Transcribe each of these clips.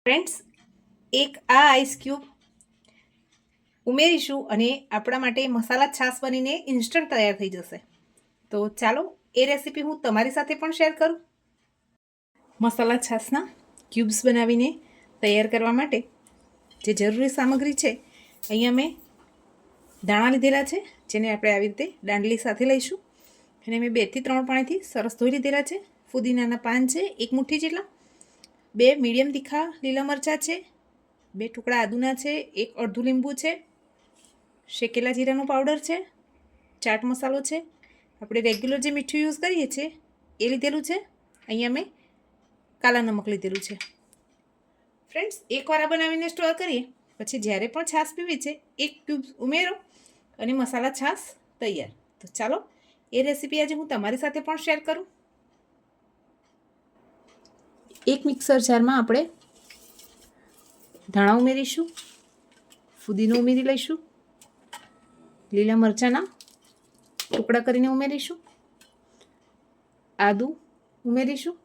Friends, એક આ ice cube ઉમેરીશું અને આપણા માટે મસાલા છાશ બનીને ઇન્સ્ટન્ટ તૈયાર થઈ જશે. તો ચાલો એ રેસીપી હું તમારી સાથે પણ શેર કરું. મસાલા છાશના ક્યુબ્સ બનાવીને તૈયાર કરવા માટે જે જરૂરી સામગ્રી છે, અહીંયા મેં દાણા લીધેલા છે, જેને આપણે આવી રીતે દાંડલી સાથે લઈશું. અને મેં 2 થી 3 પાણીથી સરસ ધોઈ લીધેલા છે. ફુદીનાના પાન છે 1 મુઠ્ઠી જેટલા, 2 મીડિયમ તીખા લીલા મરચાં છે, 2 ટુકડા આદુના છે, 1 અડધું લીંબુ છે, શેકેલા જીરાનો પાવડર છે, ચાટ મસાલો છે, આપણે રેગ્યુલર જે મીઠું યુઝ કરીએ છીએ એ લીધેલું છે. અહીંયા મેં કાલા નમક લીધેલું છે. ફ્રેન્ડ્સ, એકવાર આ બનાવીને સ્ટોર કરીએ પછી જ્યારે પણ છાશ પીવી છે 1 ક્યુબ ઉમેરો અને મસાલા છાશ તૈયાર. તો ચાલો એ રેસીપી આજે હું તમારી સાથે પણ શેર કરું. એક મિક્સર જારમાં આપણે ધાણા ઉમેરીશું, ફુદીનો ઉમેરી લઈશું, લીલા મરચાંના ટુકડા કરીને ઉમેરીશું, આદું ઉમેરીશું,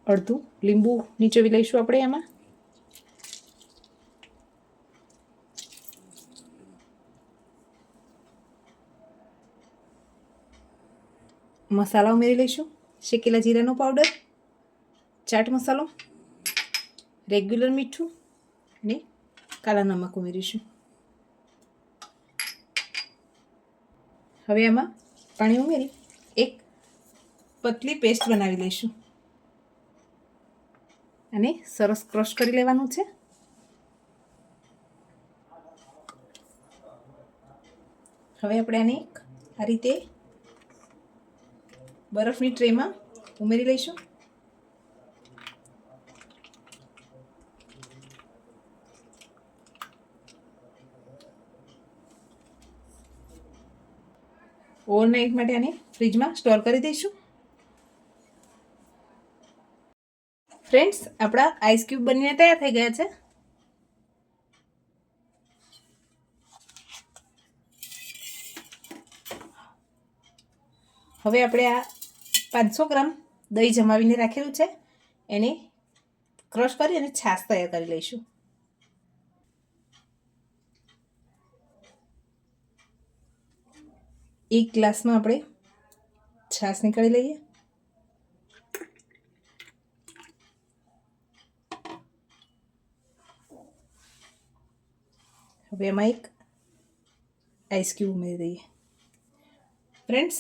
અડધું લીંબુ નીચોવી લઈશું આપણે એમાં, મસાલા ઉમેરી લઈશું, શેકેલા જીરાનો પાવડર, ચાટ મસાલો, રેગ્યુલર મીઠું અને કાલા નમક ઉમેરીશું. હવે એમાં પાણી ઉમેરી એક પતલી પેસ્ટ બનાવી લઈશું અને સરસ ક્રશ કરી લેવાનું છે. હવે આપણે આને આ રીતે બરફની ટ્રેમાં ઉમેરી લઈશું. ઓવરનાઇટ માટે આને ફ્રીજમાં સ્ટોર કરી દઈશું. ફ્રેન્ડ્સ, આપણા આઈસ ક્યુબ બનીને તૈયાર થઈ ગયા છે. હવે આપણે આ 500 ગ્રામ દહીં જમાવીને રાખેલું છે, એને ક્રશ કરી અને છાશ તૈયાર કરી લઈશું. એક ગ્લાસમાં આપણે છાશ નીકાળી લઈએ. હવે એમાં એક આઈસ ક્યુબ ઉમેરી દઈએ. ફ્રેન્ડ્સ,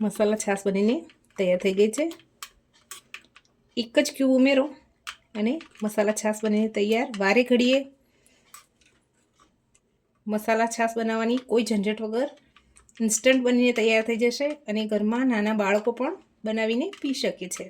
મસાલા છાશ બનીને તૈયાર થઈ ગઈ છે. એક જ ક્યુબ ઉમેરો અને મસાલા છાશ બનીને તૈયાર. વારે ઘડીએ મસાલા છાશ બનાવવાની કોઈ ઝંઝટ વગર ઇન્સ્ટન્ટ બનીને તૈયાર થઈ જશે અને ઘરમાં નાના બાળકો પણ બનાવીને પી શકે છે.